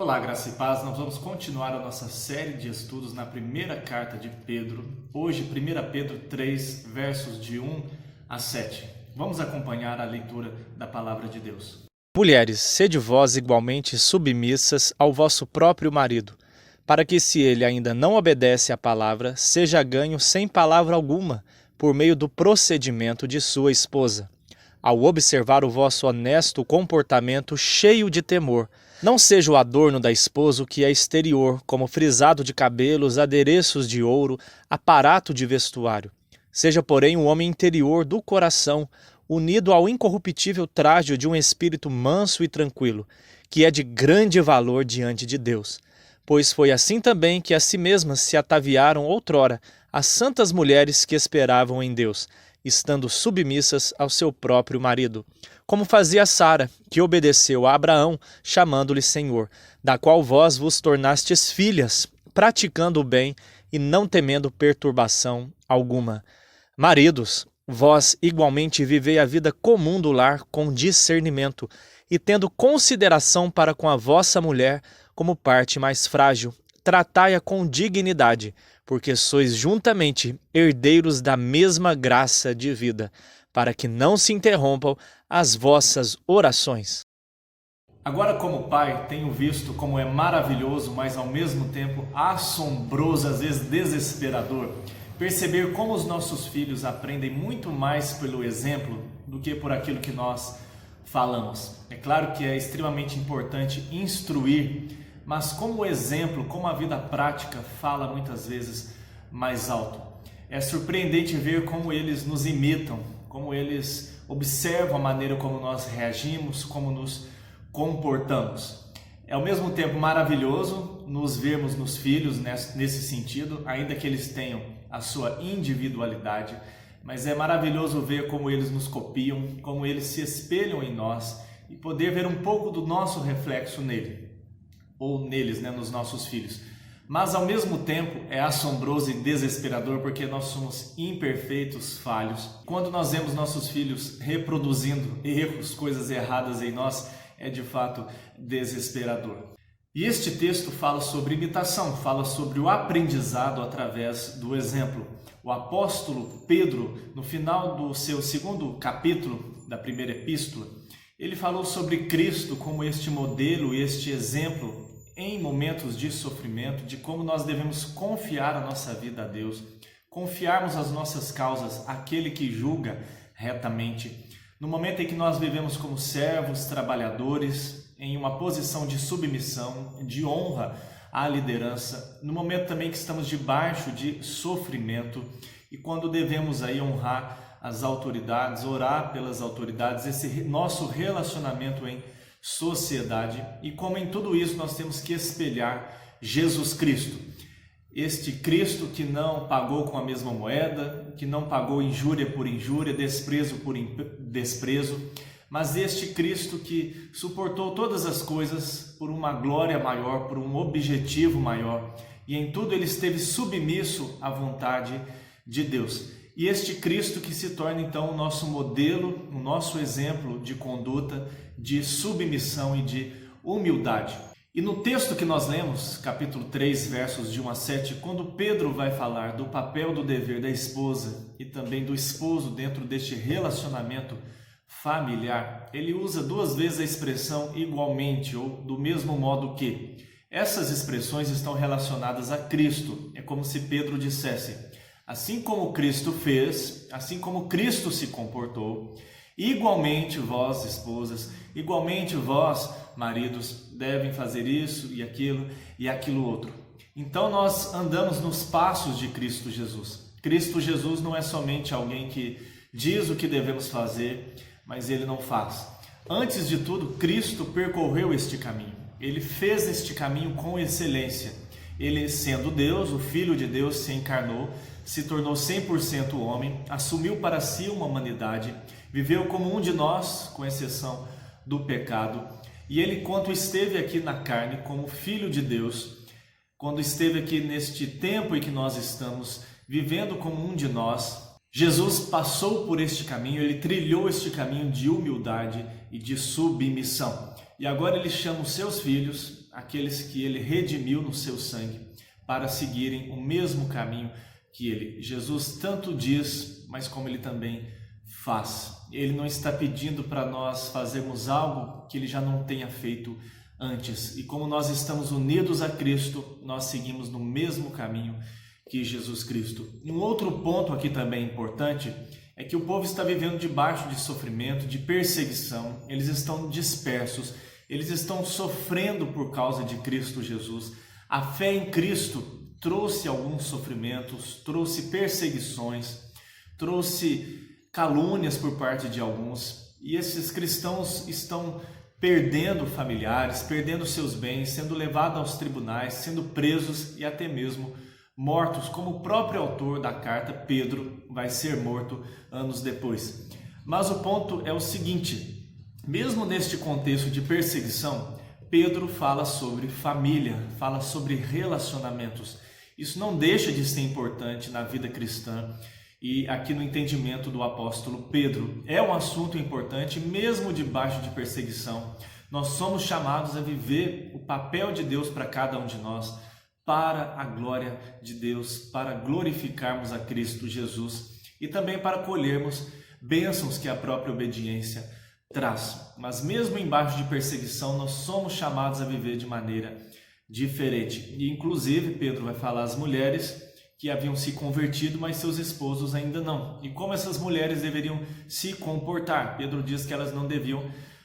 Olá, graça e paz. Nós vamos continuar a nossa série de estudos na primeira carta de Pedro. Hoje, 1 Pedro 3, versos de 1 a 7. Vamos acompanhar a leitura da palavra de Deus. Mulheres, sede vós igualmente submissas ao vosso próprio marido, para que, se ele ainda não obedece à palavra, seja ganho sem palavra alguma, por meio do procedimento de sua esposa. Ao observar o vosso honesto comportamento cheio de temor, não seja o adorno da esposa o que é exterior, como frisado de cabelos, adereços de ouro, aparato de vestuário. Seja, porém, o homem interior do coração, unido ao incorruptível trajo de um espírito manso e tranquilo, que é de grande valor diante de Deus. Pois foi assim também que a si mesmas se ataviaram outrora as santas mulheres que esperavam em Deus, estando submissas ao seu próprio marido, como fazia Sara, que obedeceu a Abraão, chamando-lhe Senhor, da qual vós vos tornastes filhas, praticando o bem e não temendo perturbação alguma. Maridos, vós igualmente vivei a vida comum do lar com discernimento, e tendo consideração para com a vossa mulher como parte mais frágil, tratai-a com dignidade, porque sois juntamente herdeiros da mesma graça de vida, para que não se interrompam as vossas orações. Agora, como pai, tenho visto como é maravilhoso, mas ao mesmo tempo assombroso, às vezes desesperador, perceber como os nossos filhos aprendem muito mais pelo exemplo do que por aquilo que nós falamos. É claro que é extremamente importante instruir, mas como o exemplo, como a vida prática fala muitas vezes mais alto. É surpreendente ver como eles nos imitam, como eles observam a maneira como nós reagimos, como nos comportamos. É ao mesmo tempo maravilhoso nos vermos nos filhos nesse sentido, ainda que eles tenham a sua individualidade, mas é maravilhoso ver como eles nos copiam, como eles se espelham em nós e poder ver um pouco do nosso reflexo nele, ou neles, nos nossos filhos. Mas ao mesmo tempo é assombroso e desesperador porque nós somos imperfeitos, falhos. Quando nós vemos nossos filhos reproduzindo erros, coisas erradas em nós, é de fato desesperador. E este texto fala sobre imitação, fala sobre o aprendizado através do exemplo. O apóstolo Pedro, no final do seu segundo capítulo da primeira epístola, ele falou sobre Cristo como este modelo, este exemplo em momentos de sofrimento, de como nós devemos confiar a nossa vida a Deus, confiarmos as nossas causas àquele que julga retamente. No momento em que nós vivemos como servos, trabalhadores, em uma posição de submissão, de honra à liderança, no momento também que estamos debaixo de sofrimento e quando devemos aí honrar as autoridades, orar pelas autoridades, esse nosso relacionamento em sociedade, e como em tudo isso nós temos que espelhar Jesus Cristo. Este Cristo que não pagou com a mesma moeda, que não pagou injúria por injúria, desprezo por desprezo, mas este Cristo que suportou todas as coisas por uma glória maior, por um objetivo maior, e em tudo ele esteve submisso à vontade de Deus. E este Cristo que se torna então o nosso modelo, o nosso exemplo de conduta, de submissão e de humildade. E no texto que nós lemos, capítulo 3, versos de 1 a 7, quando Pedro vai falar do papel do dever da esposa e também do esposo dentro deste relacionamento familiar, ele usa duas vezes a expressão igualmente ou do mesmo modo que. Essas expressões estão relacionadas a Cristo. É como se Pedro dissesse: assim como Cristo fez, assim como Cristo se comportou, igualmente vós, esposas, igualmente vós, maridos, devem fazer isso e aquilo outro. Então nós andamos nos passos de Cristo Jesus. Cristo Jesus não é somente alguém que diz o que devemos fazer, mas ele não faz. Antes de tudo, Cristo percorreu este caminho. Ele fez este caminho com excelência. Ele, sendo Deus, o Filho de Deus, se encarnou, se tornou 100% homem, assumiu para si uma humanidade, viveu como um de nós, com exceção do pecado. E ele, quando esteve aqui na carne, como Filho de Deus, quando esteve aqui neste tempo em que nós estamos, vivendo como um de nós, Jesus passou por este caminho, ele trilhou este caminho de humildade e de submissão. e agora ele chama os seus filhos, aqueles que ele redimiu no seu sangue, para seguirem o mesmo caminho que ele. Jesus tanto diz, mas como ele também faz. Ele não está pedindo para nós fazermos algo que ele já não tenha feito antes. E como nós estamos unidos a Cristo, nós seguimos no mesmo caminho que Jesus Cristo. Um outro ponto aqui também importante é que o povo está vivendo debaixo de sofrimento, de perseguição, eles estão dispersos, eles estão sofrendo por causa de Cristo Jesus. A fé em Cristo trouxe alguns sofrimentos, trouxe perseguições, trouxe calúnias por parte de alguns, e esses cristãos estão perdendo familiares, perdendo seus bens, sendo levados aos tribunais, sendo presos e até mesmo mortos, como o próprio autor da carta, Pedro, vai ser morto anos depois. Mas o ponto é o seguinte: mesmo neste contexto de perseguição, Pedro fala sobre família, fala sobre relacionamentos. Isso não deixa de ser importante na vida cristã e aqui no entendimento do apóstolo Pedro. É um assunto importante, mesmo debaixo de perseguição. Nós somos chamados a viver o papel de Deus para cada um de nós, para a glória de Deus, para glorificarmos a Cristo Jesus e também para colhermos bênçãos que a própria obediência traz. Mas mesmo embaixo de perseguição, nós somos chamados a viver de maneira diferente. E inclusive Pedro vai falar às mulheres que haviam se convertido, mas seus esposos ainda não. E como essas mulheres deveriam se comportar? Pedro diz que elas não deviam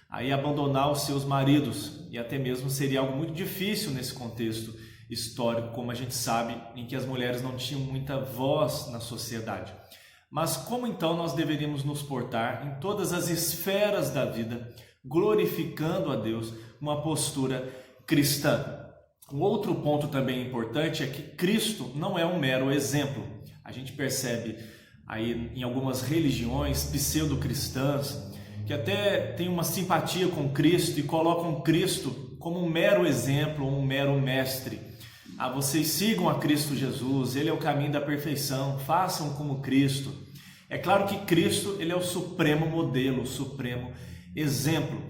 aí abandonar os seus maridos, e até mesmo seria algo muito difícil nesse contexto histórico, como a gente sabe, em que as mulheres não tinham muita voz na sociedade. Mas como então nós deveríamos nos portar em todas as esferas da vida, glorificando a Deus, uma postura cristã? Um outro ponto também importante é que Cristo não é um mero exemplo. A gente percebe aí em algumas religiões pseudo-cristãs que até têm uma simpatia com Cristo e colocam Cristo como um mero exemplo, um mero mestre. Vocês sigam a Cristo Jesus, Ele é o caminho da perfeição, façam como Cristo. É claro que Cristo, Ele é o supremo modelo, o supremo exemplo.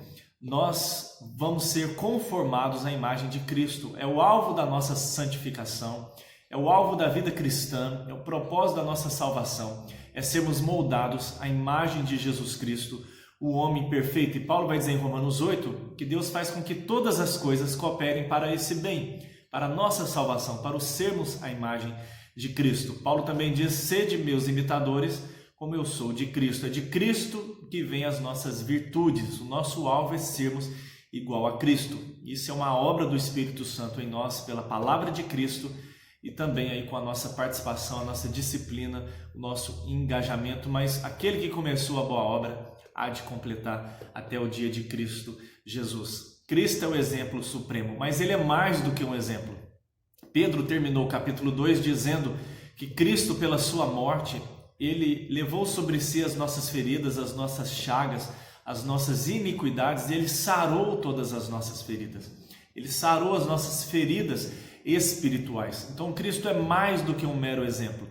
Nós vamos ser conformados à imagem de Cristo. É o alvo da nossa santificação, é o alvo da vida cristã, é o propósito da nossa salvação, é sermos moldados à imagem de Jesus Cristo, o homem perfeito. E Paulo vai dizer em Romanos 8 que Deus faz com que todas as coisas cooperem para esse bem, para a nossa salvação, para o sermos a imagem de Cristo. Paulo também diz: sede meus imitadores, como eu sou de Cristo. É de Cristo que vem as nossas virtudes. O nosso alvo é sermos igual a Cristo. Isso é uma obra do Espírito Santo em nós, pela palavra de Cristo, e também aí com a nossa participação, a nossa disciplina, o nosso engajamento. Mas aquele que começou a boa obra há de completar até o dia de Cristo Jesus. Cristo é o exemplo supremo, mas ele é mais do que um exemplo. Pedro terminou o capítulo 2 dizendo que Cristo, pela sua morte, ele levou sobre si as nossas feridas, as nossas chagas, as nossas iniquidades, e ele sarou todas as nossas feridas. Ele sarou as nossas feridas espirituais. Então Cristo é mais do que um mero exemplo.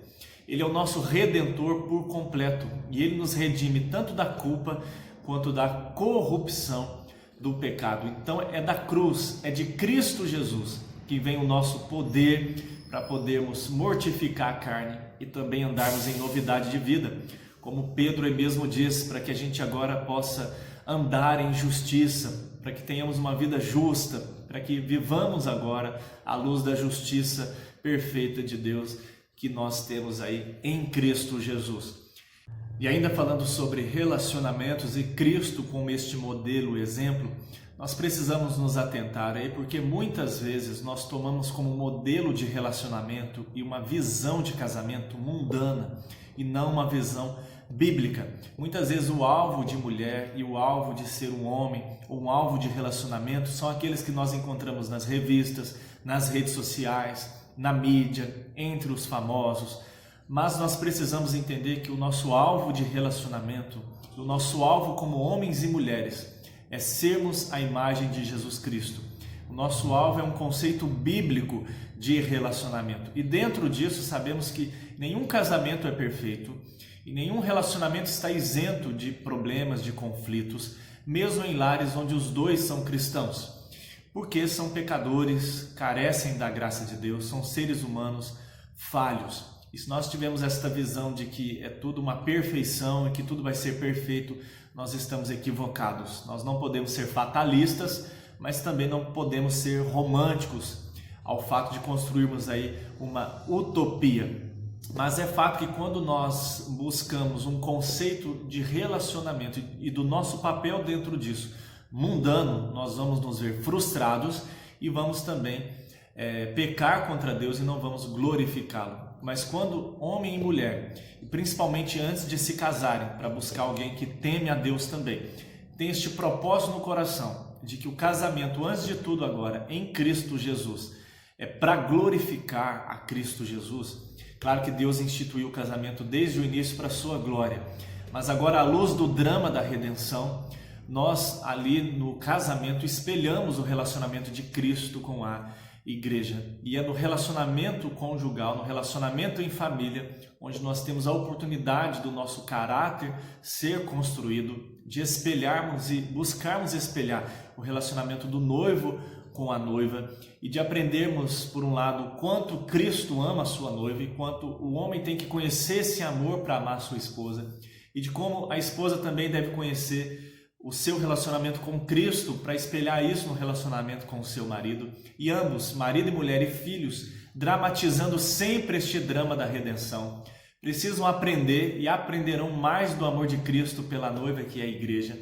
Ele é o nosso Redentor por completo, e ele nos redime tanto da culpa quanto da corrupção do pecado. Então é da cruz, é de Cristo Jesus que vem o nosso poder para podermos mortificar a carne e também andarmos em novidade de vida, como Pedro mesmo diz, para que a gente agora possa andar em justiça, para que tenhamos uma vida justa, para que vivamos agora à luz da justiça perfeita de Deus que nós temos aí em Cristo Jesus. E ainda falando sobre relacionamentos e Cristo como este modelo, exemplo, nós precisamos nos atentar aí, porque muitas vezes nós tomamos como modelo de relacionamento e uma visão de casamento mundana e não uma visão bíblica. Muitas vezes o alvo de mulher e o alvo de ser um homem, ou um alvo de relacionamento, são aqueles que nós encontramos nas revistas, nas redes sociais, na mídia, entre os famosos. Mas nós precisamos entender que o nosso alvo de relacionamento, o nosso alvo como homens e mulheres, é sermos a imagem de Jesus Cristo. O nosso alvo é um conceito bíblico de relacionamento. E dentro disso sabemos que nenhum casamento é perfeito e nenhum relacionamento está isento de problemas, de conflitos, mesmo em lares onde os dois são cristãos, porque são pecadores, carecem da graça de Deus, são seres humanos falhos. E se nós tivermos esta visão de que é tudo uma perfeição e que tudo vai ser perfeito, nós estamos equivocados. Nós não podemos ser fatalistas, mas também não podemos ser românticos ao fato de construirmos aí uma utopia. Mas é fato que quando nós buscamos um conceito de relacionamento e do nosso papel dentro disso mundano, nós vamos nos ver frustrados e vamos também pecar contra Deus e não vamos glorificá-lo. Mas quando homem e mulher, e principalmente antes de se casarem, para buscar alguém que teme a Deus também, tem este propósito no coração de que o casamento, antes de tudo agora, em Cristo Jesus, é para glorificar a Cristo Jesus. Claro que Deus instituiu o casamento desde o início para a sua glória, mas agora à luz do drama da redenção, nós ali no casamento espelhamos o relacionamento de Cristo com a igreja. E é no relacionamento conjugal, no relacionamento em família, onde nós temos a oportunidade do nosso caráter ser construído, de espelharmos e buscarmos espelhar o relacionamento do noivo com a noiva e de aprendermos, por um lado, quanto Cristo ama a sua noiva e quanto o homem tem que conhecer esse amor para amar a sua esposa e de como a esposa também deve conhecer o seu relacionamento com Cristo para espelhar isso no relacionamento com o seu marido, e ambos, marido e mulher e filhos, dramatizando sempre este drama da redenção, precisam aprender e aprenderão mais do amor de Cristo pela noiva que é a igreja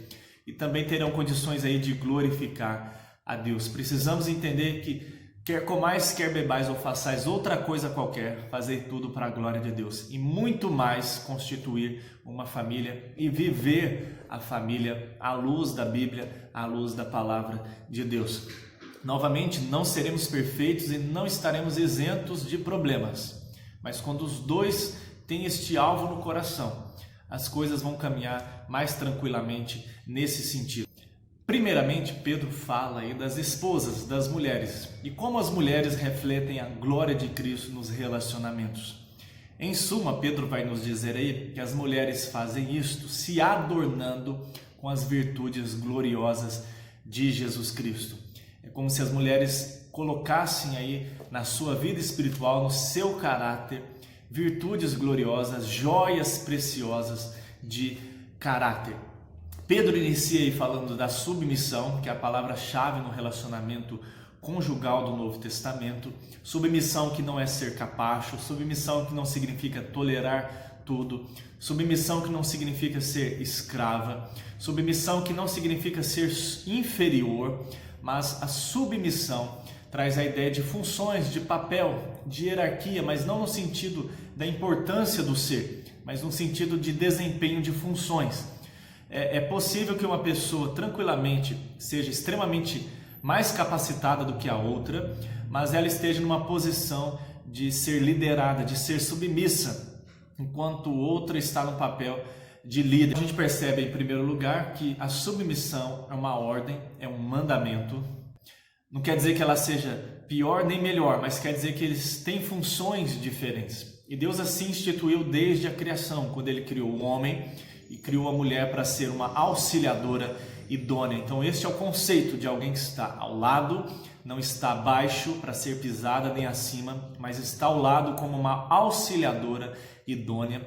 e também terão condições aí de glorificar a Deus. Precisamos entender que quer comais, quer bebais ou façais outra coisa qualquer, fazei tudo para a glória de Deus. E muito mais constituir uma família e viver a família à luz da Bíblia, à luz da palavra de Deus. Novamente, não seremos perfeitos e não estaremos isentos de problemas. Mas quando os dois têm este alvo no coração, as coisas vão caminhar mais tranquilamente nesse sentido. Primeiramente, Pedro fala aí das esposas, das mulheres, e como as mulheres refletem a glória de Cristo nos relacionamentos. Em suma, Pedro vai nos dizer aí que as mulheres fazem isto se adornando com as virtudes gloriosas de Jesus Cristo. É como se as mulheres colocassem aí na sua vida espiritual, no seu caráter, virtudes gloriosas, joias preciosas de caráter. Pedro inicia aí falando da submissão, que é a palavra-chave no relacionamento conjugal do Novo Testamento. Submissão que não é ser capacho, submissão que não significa tolerar tudo, submissão que não significa ser escrava, submissão que não significa ser inferior, mas a submissão traz a ideia de funções, de papel, de hierarquia, mas não no sentido da importância do ser, mas no sentido de desempenho de funções. É possível que uma pessoa tranquilamente seja extremamente mais capacitada do que a outra, mas ela esteja numa posição de ser liderada, de ser submissa, enquanto outra está no papel de líder. A gente percebe em primeiro lugar que a submissão é uma ordem, é um mandamento. Não quer dizer que ela seja pior nem melhor, mas quer dizer que eles têm funções diferentes. E Deus assim instituiu desde a criação, quando Ele criou o homem e criou a mulher para ser uma auxiliadora idônea. Então este é o conceito de alguém que está ao lado, não está abaixo para ser pisada nem acima, mas está ao lado como uma auxiliadora idônea,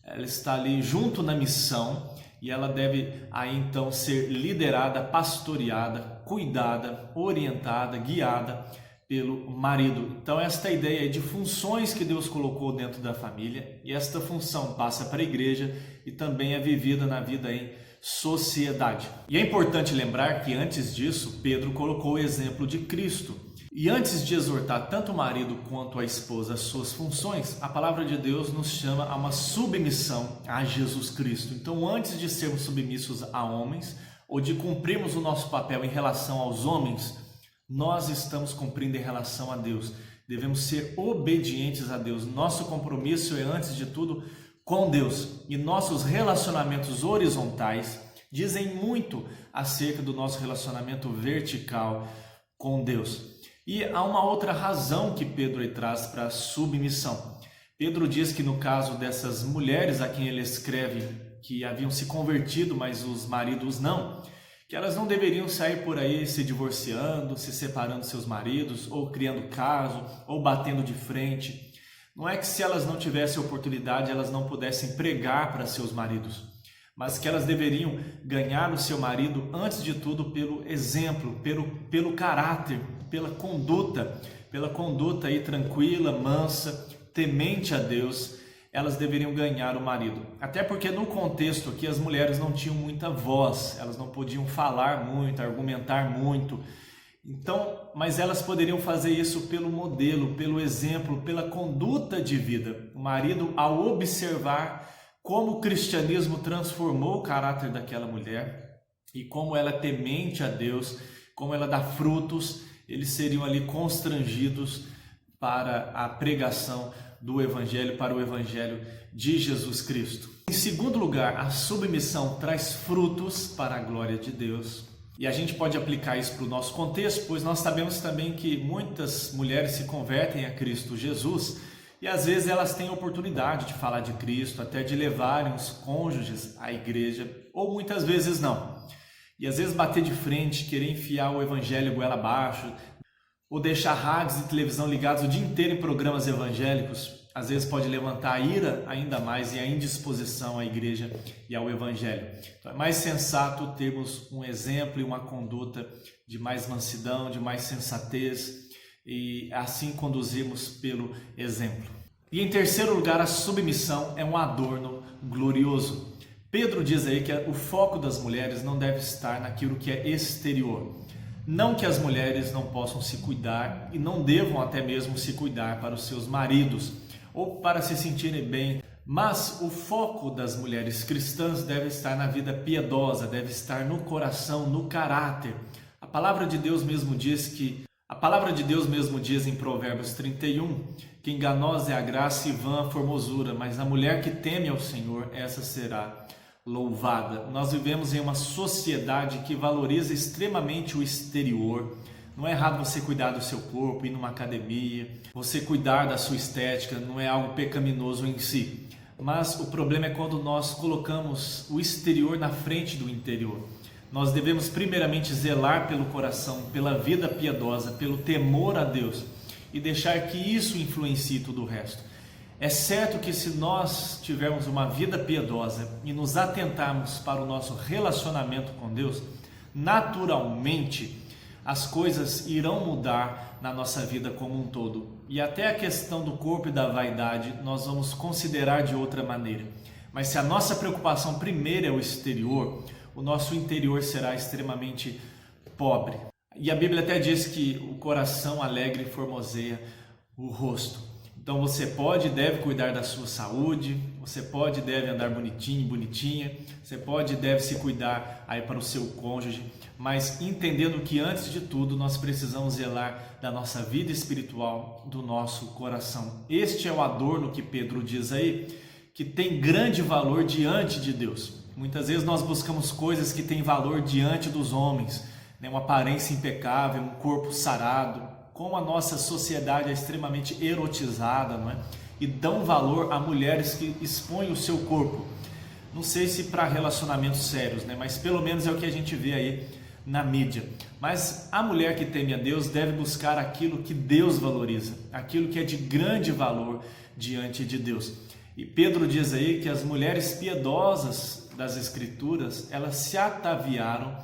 ela está ali junto na missão e ela deve aí então ser liderada, pastoreada, cuidada, orientada, guiada pelo marido. Então esta ideia de funções que Deus colocou dentro da família, e esta função passa para a igreja e também é vivida na vida em sociedade. E é importante lembrar que antes disso Pedro colocou o exemplo de Cristo. E antes de exortar tanto o marido quanto a esposa às suas funções, a palavra de Deus nos chama a uma submissão a Jesus Cristo. Então antes de sermos submissos a homens ou de cumprirmos o nosso papel em relação aos homens, nós estamos cumprindo em relação a Deus. Devemos ser obedientes a Deus. Nosso compromisso é, antes de tudo, com Deus. E nossos relacionamentos horizontais dizem muito acerca do nosso relacionamento vertical com Deus. E há uma outra razão que Pedro traz para a submissão. Pedro diz que no caso dessas mulheres a quem ele escreve que haviam se convertido, mas os maridos não, que elas não deveriam sair por aí se divorciando, se separando dos seus maridos, ou criando caso, ou batendo de frente. Não é que se elas não tivessem oportunidade, elas não pudessem pregar para seus maridos, mas que elas deveriam ganhar o seu marido, antes de tudo, pelo exemplo, pelo caráter, pela conduta aí tranquila, mansa, temente a Deus. Elas deveriam ganhar o marido. Até porque no contexto aqui as mulheres não tinham muita voz, elas não podiam falar muito, argumentar muito. Então, mas elas poderiam fazer isso pelo modelo, pelo exemplo, pela conduta de vida. O marido, ao observar como o cristianismo transformou o caráter daquela mulher e como ela é temente a Deus, como ela dá frutos, eles seriam ali constrangidos para a pregação do Evangelho, para o Evangelho de Jesus Cristo. Em segundo lugar, a submissão traz frutos para a glória de Deus. E a gente pode aplicar isso para o nosso contexto, pois nós sabemos também que muitas mulheres se convertem a Cristo Jesus e às vezes elas têm a oportunidade de falar de Cristo, até de levarem os cônjuges à igreja, ou muitas vezes não. E às vezes bater de frente, querer enfiar o Evangelho goela abaixo, ou deixar rádios e televisão ligados o dia inteiro em programas evangélicos, às vezes pode levantar a ira ainda mais e a indisposição à igreja e ao Evangelho. Então é mais sensato termos um exemplo e uma conduta de mais mansidão, de mais sensatez e assim conduzirmos pelo exemplo. E em terceiro lugar, a submissão é um adorno glorioso. Pedro diz aí que o foco das mulheres não deve estar naquilo que é exterior. Não que as mulheres não possam se cuidar e não devam até mesmo se cuidar para os seus maridos ou para se sentirem bem, mas o foco das mulheres cristãs deve estar na vida piedosa, deve estar no coração, no caráter. A palavra de Deus mesmo diz em Provérbios 31 que enganosa é a graça e vã a formosura, mas a mulher que teme ao Senhor, essa será louvada. Nós vivemos em uma sociedade que valoriza extremamente o exterior. Não é errado você cuidar do seu corpo, ir numa academia, você cuidar da sua estética, não é algo pecaminoso em si. Mas o problema é quando nós colocamos o exterior na frente do interior. Nós devemos primeiramente zelar pelo coração, pela vida piedosa, pelo temor a Deus e deixar que isso influencie tudo o resto. É certo que se nós tivermos uma vida piedosa e nos atentarmos para o nosso relacionamento com Deus, naturalmente as coisas irão mudar na nossa vida como um todo. E até a questão do corpo e da vaidade nós vamos considerar de outra maneira. Mas se a nossa preocupação primeira é o exterior, o nosso interior será extremamente pobre. E a Bíblia até diz que o coração alegre formoseia o rosto. Então você pode e deve cuidar da sua saúde, você pode e deve andar bonitinho, bonitinha, você pode e deve se cuidar aí para o seu cônjuge, mas entendendo que antes de tudo nós precisamos zelar da nossa vida espiritual, do nosso coração. Este é o adorno que Pedro diz aí, que tem grande valor diante de Deus. Muitas vezes nós buscamos coisas que têm valor diante dos homens, né? Uma aparência impecável, um corpo sarado. Como a nossa sociedade é extremamente erotizada, não é? E dão valor a mulheres que expõem o seu corpo. Não sei se para relacionamentos sérios, né? Mas pelo menos é o que a gente vê aí na mídia. Mas a mulher que teme a Deus deve buscar aquilo que Deus valoriza, aquilo que é de grande valor diante de Deus. E Pedro diz aí que as mulheres piedosas das Escrituras, elas se ataviaram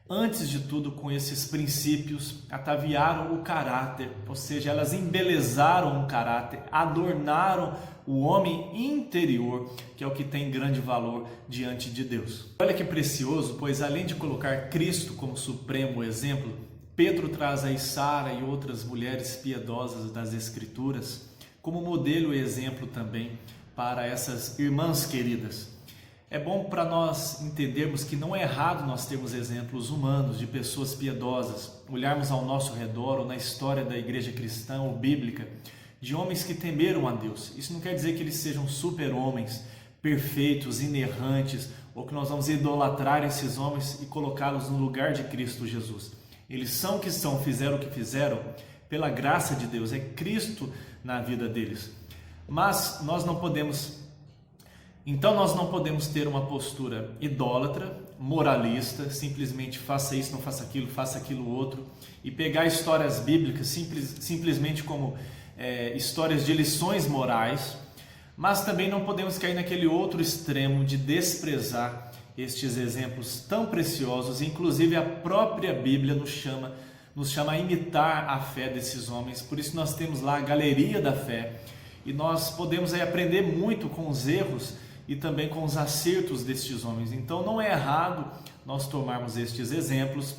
antes de tudo com esses princípios, ataviaram o caráter, ou seja, elas embelezaram o caráter, adornaram o homem interior, que é o que tem grande valor diante de Deus. Olha que precioso, pois além de colocar Cristo como supremo exemplo, Pedro traz aí Sara e outras mulheres piedosas das Escrituras como modelo e exemplo também para essas irmãs queridas. É bom para nós entendermos que não é errado nós termos exemplos humanos de pessoas piedosas, olharmos ao nosso redor ou na história da igreja cristã ou bíblica, de homens que temeram a Deus. Isso não quer dizer que eles sejam super-homens, perfeitos, inerrantes, ou que nós vamos idolatrar esses homens e colocá-los no lugar de Cristo Jesus. Eles são o que são, fizeram o que fizeram, pela graça de Deus, é Cristo na vida deles. Mas nós não podemos Então nós não podemos ter uma postura idólatra, moralista, simplesmente faça isso, não faça aquilo outro, e pegar histórias bíblicas simplesmente como histórias de lições morais, mas também não podemos cair naquele outro extremo de desprezar estes exemplos tão preciosos. Inclusive a própria Bíblia nos chama a imitar a fé desses homens. Por isso nós temos lá a Galeria da Fé, e nós podemos aí aprender muito com os erros e também com os acertos destes homens. Então não é errado nós tomarmos estes exemplos.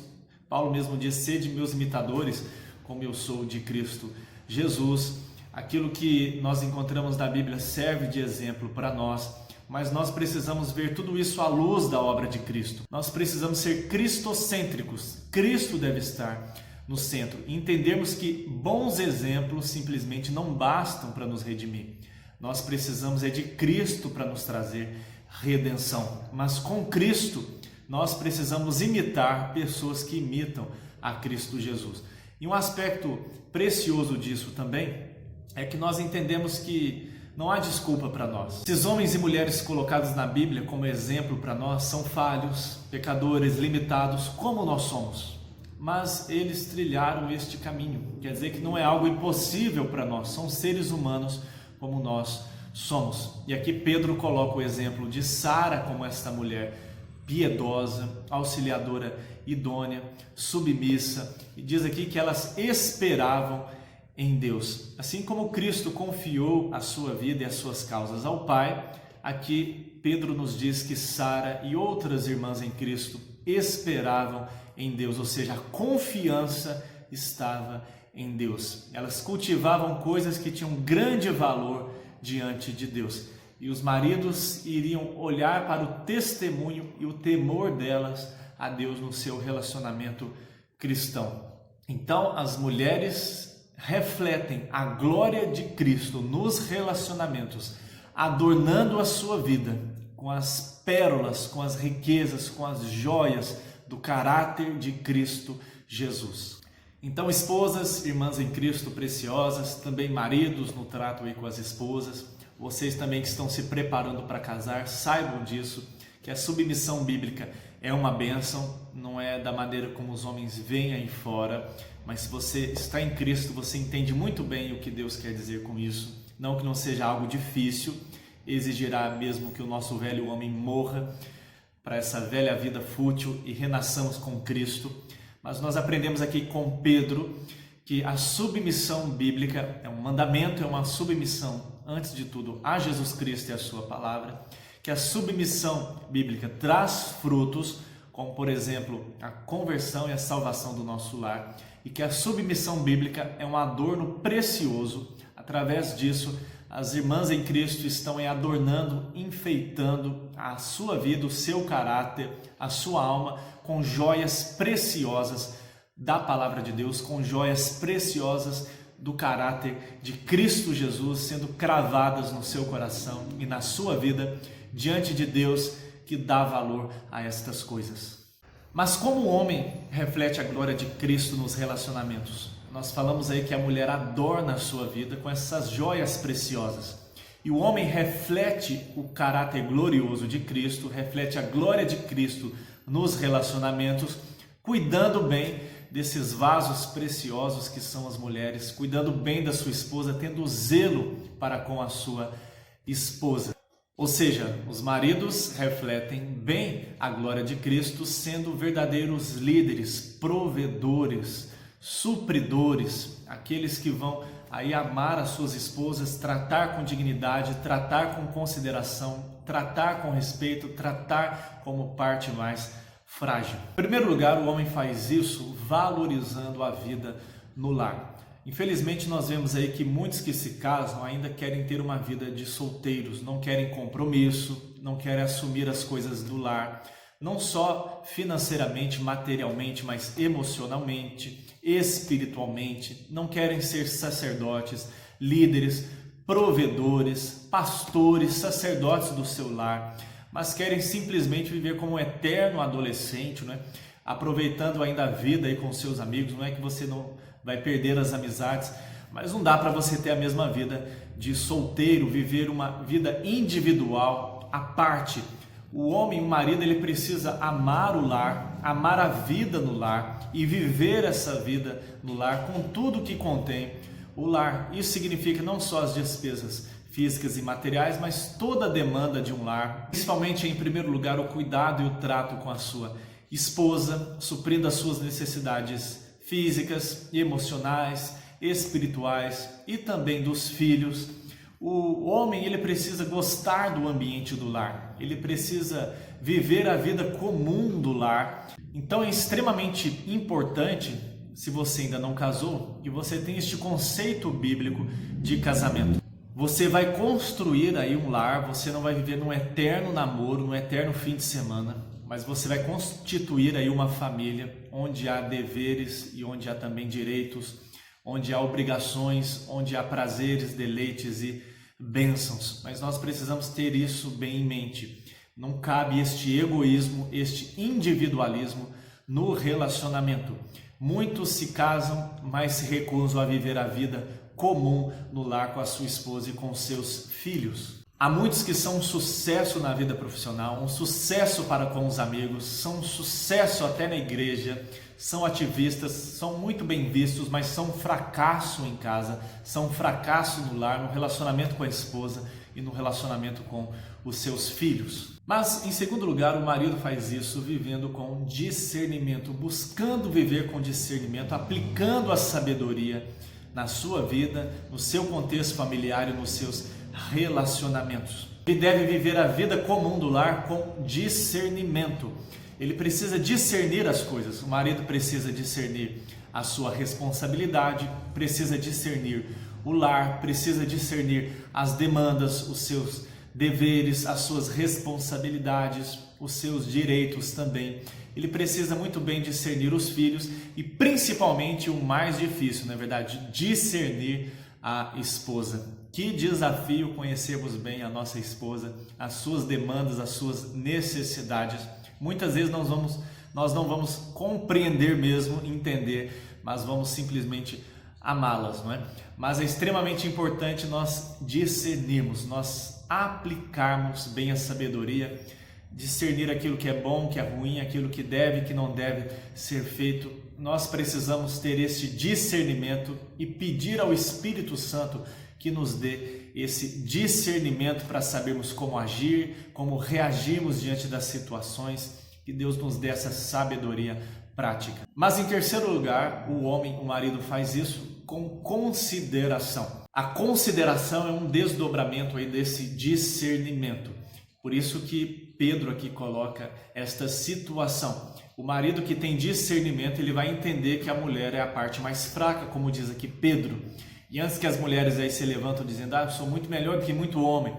Paulo mesmo diz: sede meus imitadores, como eu sou de Cristo Jesus. Aquilo que nós encontramos na Bíblia serve de exemplo para nós, mas nós precisamos ver tudo isso à luz da obra de Cristo. Nós precisamos ser cristocêntricos. Cristo deve estar no centro. E entendermos que bons exemplos simplesmente não bastam para nos redimir. Nós precisamos de Cristo para nos trazer redenção. Mas com Cristo, nós precisamos imitar pessoas que imitam a Cristo Jesus. E um aspecto precioso disso também é que nós entendemos que não há desculpa para nós. Esses homens e mulheres colocados na Bíblia como exemplo para nós são falhos, pecadores, limitados, como nós somos. Mas eles trilharam este caminho. Quer dizer que não é algo impossível para nós. São seres humanos como nós somos. E aqui Pedro coloca o exemplo de Sara como esta mulher piedosa, auxiliadora, idônea, submissa, e diz aqui que elas esperavam em Deus. Assim como Cristo confiou a sua vida e as suas causas ao Pai, aqui Pedro nos diz que Sara e outras irmãs em Cristo esperavam em Deus, ou seja, a confiança estava em Deus. Elas cultivavam coisas que tinham grande valor diante de Deus. E os maridos iriam olhar para o testemunho e o temor delas a Deus no seu relacionamento cristão. Então, as mulheres refletem a glória de Cristo nos relacionamentos, adornando a sua vida com as pérolas, com as riquezas, com as joias do caráter de Cristo Jesus. Então, esposas, irmãs em Cristo preciosas, também maridos no trato aí com as esposas, vocês também que estão se preparando para casar, saibam disso, que a submissão bíblica é uma bênção, não é da maneira como os homens veem aí fora, mas se você está em Cristo, você entende muito bem o que Deus quer dizer com isso. Não que não seja algo difícil, exigirá mesmo que o nosso velho homem morra para essa velha vida fútil e renasçamos com Cristo. Mas nós aprendemos aqui com Pedro que a submissão bíblica é um mandamento, é uma submissão, antes de tudo, a Jesus Cristo e a sua palavra, que a submissão bíblica traz frutos, como por exemplo a conversão e a salvação do nosso lar, e que a submissão bíblica é um adorno precioso. Através disso, as irmãs em Cristo estão adornando, enfeitando a sua vida, o seu caráter, a sua alma, com joias preciosas da palavra de Deus, com joias preciosas do caráter de Cristo Jesus sendo cravadas no seu coração e na sua vida diante de Deus, que dá valor a estas coisas. Mas como o homem reflete a glória de Cristo nos relacionamentos? Nós falamos aí que a mulher adorna a sua vida com essas joias preciosas. E o homem reflete o caráter glorioso de Cristo, reflete a glória de Cristo nos relacionamentos, cuidando bem desses vasos preciosos que são as mulheres, cuidando bem da sua esposa, tendo zelo para com a sua esposa. Ou seja, os maridos refletem bem a glória de Cristo, sendo verdadeiros líderes, provedores, supridores, aqueles que vão aí amar as suas esposas, tratar com dignidade, tratar com consideração, tratar com respeito, tratar como parte mais frágil. Em primeiro lugar, o homem faz isso valorizando a vida no lar. Infelizmente, nós vemos aí que muitos que se casam ainda querem ter uma vida de solteiros, não querem compromisso, não querem assumir as coisas do lar, não só financeiramente, materialmente, mas emocionalmente, espiritualmente, não querem ser sacerdotes, líderes, provedores, pastores, sacerdotes do seu lar, mas querem simplesmente viver como um eterno adolescente, né? Aproveitando ainda a vida aí com seus amigos. Não é que você não vai perder as amizades, mas não dá para você ter a mesma vida de solteiro, viver uma vida individual à parte. O homem, o marido, ele precisa amar o lar, amar a vida no lar e viver essa vida no lar com tudo que contém o lar. Isso significa não só as despesas físicas e materiais, mas toda a demanda de um lar, principalmente em primeiro lugar o cuidado e o trato com a sua esposa, suprindo as suas necessidades físicas, emocionais, espirituais e também dos filhos. O homem, ele precisa gostar do ambiente do lar, ele precisa viver a vida comum do lar. Então é extremamente importante, se você ainda não casou, que você tenha este conceito bíblico de casamento. Você vai construir aí um lar, você não vai viver num eterno namoro, num eterno fim de semana, mas você vai constituir aí uma família onde há deveres e onde há também direitos, onde há obrigações, onde há prazeres, deleites e bênçãos. Mas nós precisamos ter isso bem em mente. Não cabe este egoísmo, este individualismo no relacionamento. Muitos se casam, mas se recusam a viver a vida comum no lar com a sua esposa e com seus filhos. Há muitos que são um sucesso na vida profissional, um sucesso para com os amigos, são um sucesso até na igreja, são ativistas, são muito bem vistos, mas são um fracasso em casa, são um fracasso no lar, no relacionamento com a esposa e no relacionamento com os seus filhos. Mas, em segundo lugar, o marido faz isso vivendo com discernimento, buscando viver com discernimento, aplicando a sabedoria na sua vida, no seu contexto familiar e nos seus relacionamentos. Ele deve viver a vida comum do lar com discernimento. Ele precisa discernir as coisas. O marido precisa discernir a sua responsabilidade, precisa discernir o lar, precisa discernir as demandas, os seus deveres, as suas responsabilidades, os seus direitos também. Ele precisa muito bem discernir os filhos e principalmente o mais difícil, na verdade, discernir a esposa. Que desafio conhecermos bem a nossa esposa, as suas demandas, as suas necessidades. Muitas vezes nós não vamos compreender mesmo, entender, mas vamos simplesmente amá-las, não é? Mas é extremamente importante nós discernirmos, nós aplicarmos bem a sabedoria, discernir aquilo que é bom, que é ruim, aquilo que deve, que não deve ser feito. Nós precisamos ter esse discernimento e pedir ao Espírito Santo que nos dê esse discernimento para sabermos como agir, como reagirmos diante das situações, que Deus nos dê essa sabedoria prática. Mas em terceiro lugar, o homem, o marido faz isso com consideração. A consideração é um desdobramento aí desse discernimento. Por isso que Pedro aqui coloca esta situação. O marido que tem discernimento, ele vai entender que a mulher é a parte mais fraca, como diz aqui Pedro. E antes que as mulheres aí se levantam dizendo, eu sou muito melhor do que muito homem.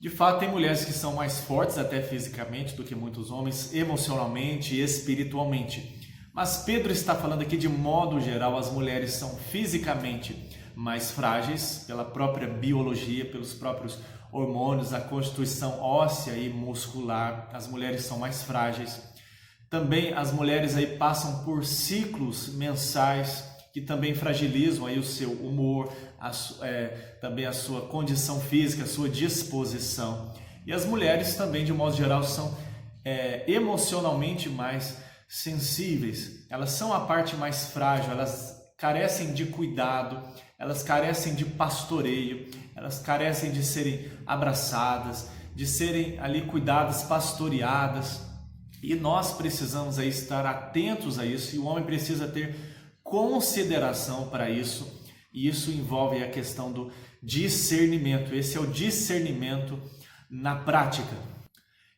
De fato, tem mulheres que são mais fortes até fisicamente do que muitos homens, emocionalmente e espiritualmente. Mas Pedro está falando aqui de modo geral, as mulheres são fisicamente mais frágeis pela própria biologia, pelos próprios hormônios, a constituição óssea e muscular. As mulheres são mais frágeis. Também as mulheres aí passam por ciclos mensais que também fragilizam aí o seu humor, também a sua condição física, a sua disposição. E as mulheres também, de modo geral, são emocionalmente mais sensíveis. Elas são a parte mais frágil, elas carecem de cuidado, elas carecem de pastoreio, elas carecem de serem abraçadas, de serem ali cuidadas, pastoreadas. E nós precisamos aí estar atentos a isso, e o homem precisa ter consideração para isso, e isso envolve a questão do discernimento. Esse é o discernimento na prática.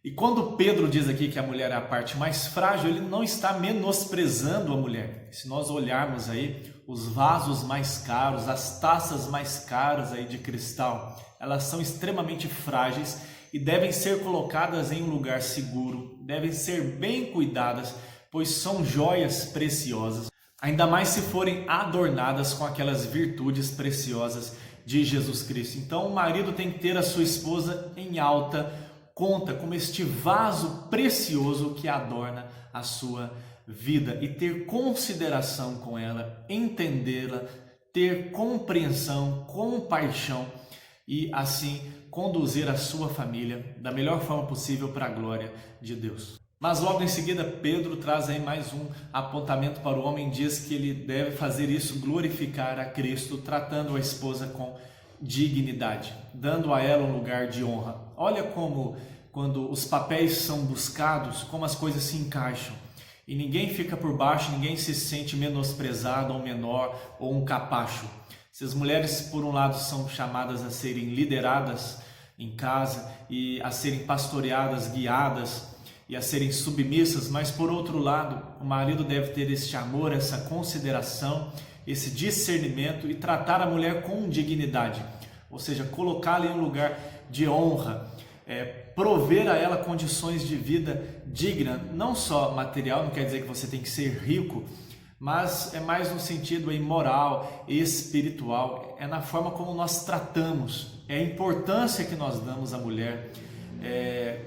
E quando Pedro diz aqui que a mulher é a parte mais frágil, ele não está menosprezando a mulher. Se nós olharmos aí os vasos mais caros, as taças mais caras aí de cristal, elas são extremamente frágeis e devem ser colocadas em um lugar seguro, devem ser bem cuidadas, pois são joias preciosas. Ainda mais se forem adornadas com aquelas virtudes preciosas de Jesus Cristo. Então o marido tem que ter a sua esposa em alta conta, como este vaso precioso que adorna a sua vida, e ter consideração com ela, entendê-la, ter compreensão, compaixão, e assim conduzir a sua família da melhor forma possível para a glória de Deus. Mas logo em seguida Pedro traz aí mais um apontamento para o homem, diz que ele deve fazer isso, glorificar a Cristo, tratando a esposa com dignidade, dando a ela um lugar de honra. Olha como quando os papéis são buscados, como as coisas se encaixam. E ninguém fica por baixo, ninguém se sente menosprezado ou menor ou um capacho. Se as mulheres, por um lado, são chamadas a serem lideradas em casa e a serem pastoreadas, guiadas e a serem submissas, mas por outro lado, o marido deve ter este amor, essa consideração, esse discernimento e tratar a mulher com dignidade, ou seja, colocá-la em um lugar de honra, prover a ela condições de vida digna, não só material, não quer dizer que você tem que ser rico, mas é mais no sentido aí moral e espiritual, é na forma como nós tratamos, é a importância que nós damos à mulher,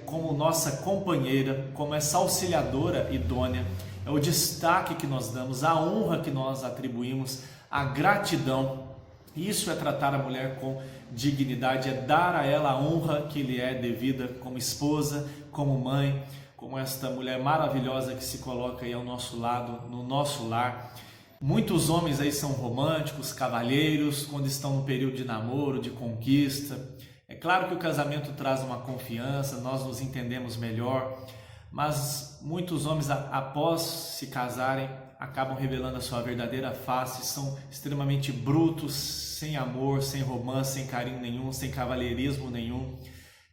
como nossa companheira, como essa auxiliadora idônea, é o destaque que nós damos, a honra que nós atribuímos, a gratidão. Isso é tratar a mulher com dignidade, é dar a ela a honra que lhe é devida como esposa, como mãe, como esta mulher maravilhosa que se coloca aí ao nosso lado, no nosso lar. Muitos homens aí são românticos, cavalheiros, quando estão no período de namoro, de conquista. É claro que o casamento traz uma confiança, nós nos entendemos melhor, mas muitos homens, após se casarem, acabam revelando a sua verdadeira face, são extremamente brutos, sem amor, sem romance, sem carinho nenhum, sem cavalheirismo nenhum.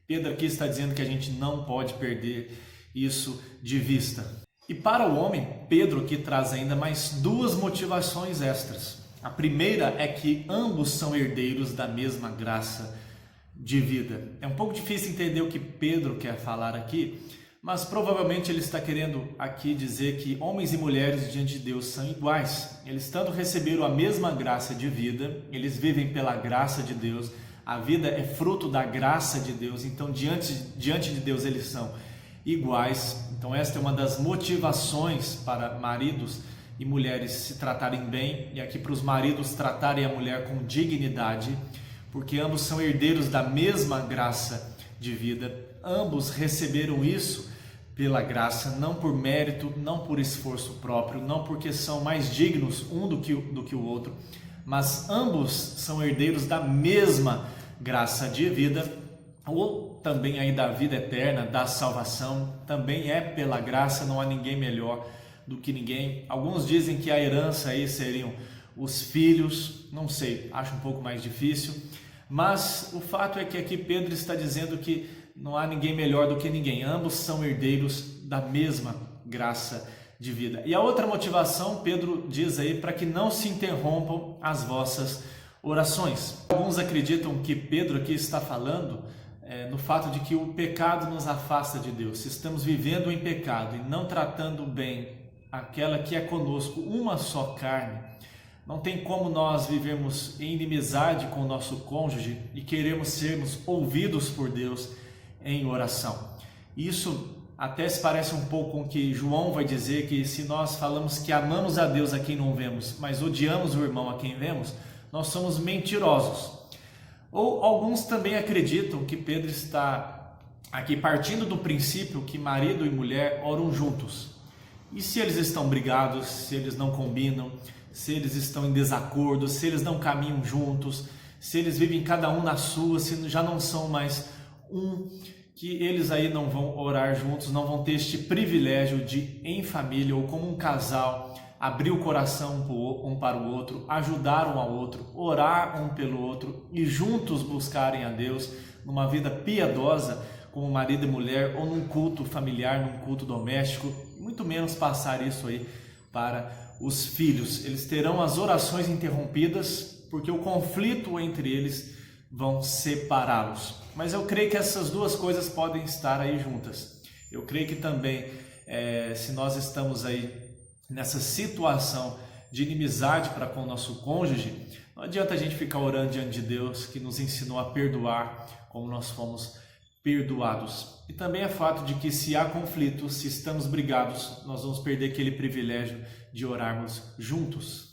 Pedro aqui está dizendo que a gente não pode perder isso de vista. E para o homem, Pedro aqui traz ainda mais duas motivações extras. A primeira é que ambos são herdeiros da mesma graça de vida. É um pouco difícil entender o que Pedro quer falar aqui, mas provavelmente ele está querendo aqui dizer que homens e mulheres diante de Deus são iguais. Eles tanto receberam a mesma graça de vida, eles vivem pela graça de Deus, a vida é fruto da graça de Deus, então diante de Deus eles são iguais. Então esta é uma das motivações para maridos e mulheres se tratarem bem, e aqui para os maridos tratarem a mulher com dignidade, porque ambos são herdeiros da mesma graça de vida, ambos receberam isso pela graça, não por mérito, não por esforço próprio, não porque são mais dignos um do que o outro, mas ambos são herdeiros da mesma graça de vida, ou também aí da vida eterna, da salvação, também é pela graça, não há ninguém melhor do que ninguém. Alguns dizem que a herança aí seriam os filhos, não sei, acho um pouco mais difícil, mas o fato é que aqui Pedro está dizendo que não há ninguém melhor do que ninguém, ambos são herdeiros da mesma graça de vida. E a outra motivação, Pedro diz aí, para que não se interrompam as vossas orações. Alguns acreditam que Pedro aqui está falando no fato de que o pecado nos afasta de Deus. Se estamos vivendo em pecado e não tratando bem aquela que é conosco, uma só carne, não tem como nós vivermos em inimizade com o nosso cônjuge e queremos sermos ouvidos por Deus em oração. Isso até se parece um pouco com o que João vai dizer, que se nós falamos que amamos a Deus a quem não vemos, mas odiamos o irmão a quem vemos, nós somos mentirosos. Ou alguns também acreditam que Pedro está aqui partindo do princípio que marido e mulher oram juntos. E se eles estão brigados, se eles não combinam, se eles estão em desacordo, se eles não caminham juntos, se eles vivem cada um na sua, se já não são mais um, que eles aí não vão orar juntos, não vão ter este privilégio de, em família ou como um casal, abrir o coração um para o outro, ajudar um ao outro, orar um pelo outro e juntos buscarem a Deus numa vida piedosa como marido e mulher, ou num culto familiar, num culto doméstico, muito menos passar isso aí para os filhos. Eles terão as orações interrompidas porque o conflito entre eles vão separá-los. Mas eu creio que essas duas coisas podem estar aí juntas. Eu creio que também, se nós estamos aí nessa situação de inimizade para com o nosso cônjuge, não adianta a gente ficar orando diante de Deus, que nos ensinou a perdoar como nós fomos perdoados. E também é fato de que se há conflito, se estamos brigados, nós vamos perder aquele privilégio de orarmos juntos.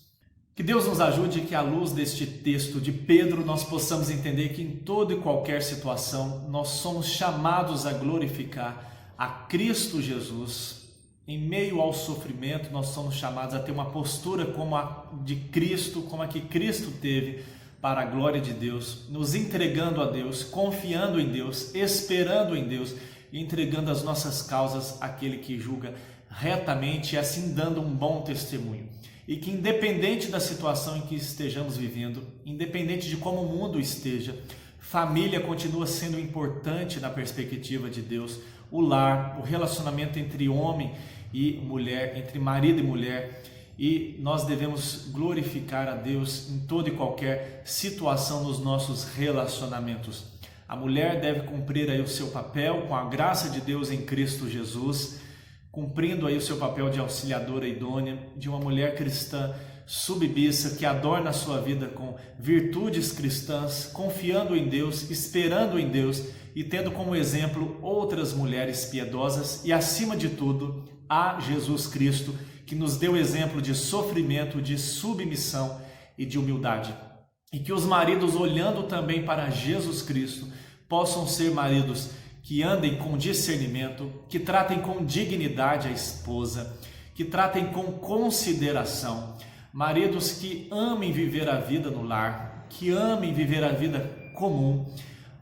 Que Deus nos ajude e que à luz deste texto de Pedro nós possamos entender que em toda e qualquer situação nós somos chamados a glorificar a Cristo Jesus. Em meio ao sofrimento nós somos chamados a ter uma postura como a de Cristo, como a que Cristo teve, para a glória de Deus, nos entregando a Deus, confiando em Deus, esperando em Deus e entregando as nossas causas àquele que julga retamente e assim dando um bom testemunho. E que independente da situação em que estejamos vivendo, independente de como o mundo esteja, família continua sendo importante na perspectiva de Deus. O lar, o relacionamento entre homem e mulher, entre marido e mulher, e nós devemos glorificar a Deus em toda e qualquer situação nos nossos relacionamentos. A mulher deve cumprir aí o seu papel com a graça de Deus em Cristo Jesus, cumprindo aí o seu papel de auxiliadora idônea, de uma mulher cristã submissa, que adorna a sua vida com virtudes cristãs, confiando em Deus, esperando em Deus e tendo como exemplo outras mulheres piedosas e, acima de tudo, a Jesus Cristo, que nos deu exemplo de sofrimento, de submissão e de humildade. E que os maridos, olhando também para Jesus Cristo, possam ser maridos que andem com discernimento, que tratem com dignidade a esposa, que tratem com consideração, maridos que amem viver a vida no lar, que amem viver a vida comum,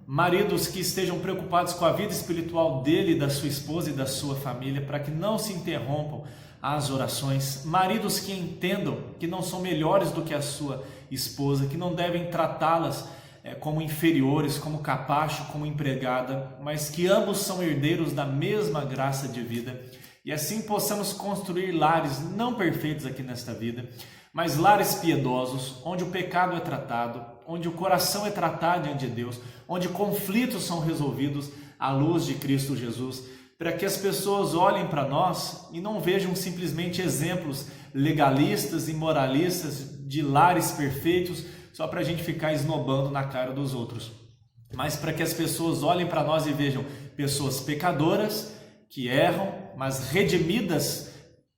maridos que estejam preocupados com a vida espiritual dele, da sua esposa e da sua família, para que não se interrompam as orações, maridos que entendam que não são melhores do que a sua esposa, que não devem tratá-las como inferiores, como capacho, como empregada, mas que ambos são herdeiros da mesma graça de vida, e assim possamos construir lares não perfeitos aqui nesta vida, mas lares piedosos, onde o pecado é tratado, onde o coração é tratado diante de Deus, onde conflitos são resolvidos à luz de Cristo Jesus, para que as pessoas olhem para nós e não vejam simplesmente exemplos legalistas e moralistas de lares perfeitos, só para a gente ficar esnobando na cara dos outros, mas para que as pessoas olhem para nós e vejam pessoas pecadoras, que erram, mas redimidas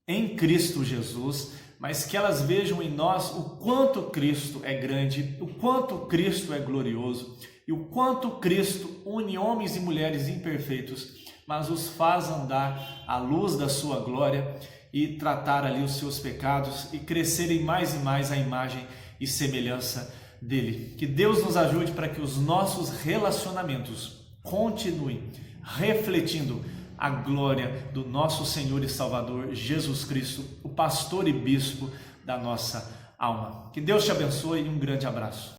em Cristo Jesus, mas que elas vejam em nós o quanto Cristo é grande, o quanto Cristo é glorioso e o quanto Cristo une homens e mulheres imperfeitos, mas os faz andar à luz da sua glória e tratar ali os seus pecados e crescerem mais e mais à imagem e semelhança dele. Que Deus nos ajude para que os nossos relacionamentos continuem refletindo a glória do nosso Senhor e Salvador Jesus Cristo, o pastor e bispo da nossa alma. Que Deus te abençoe e um grande abraço.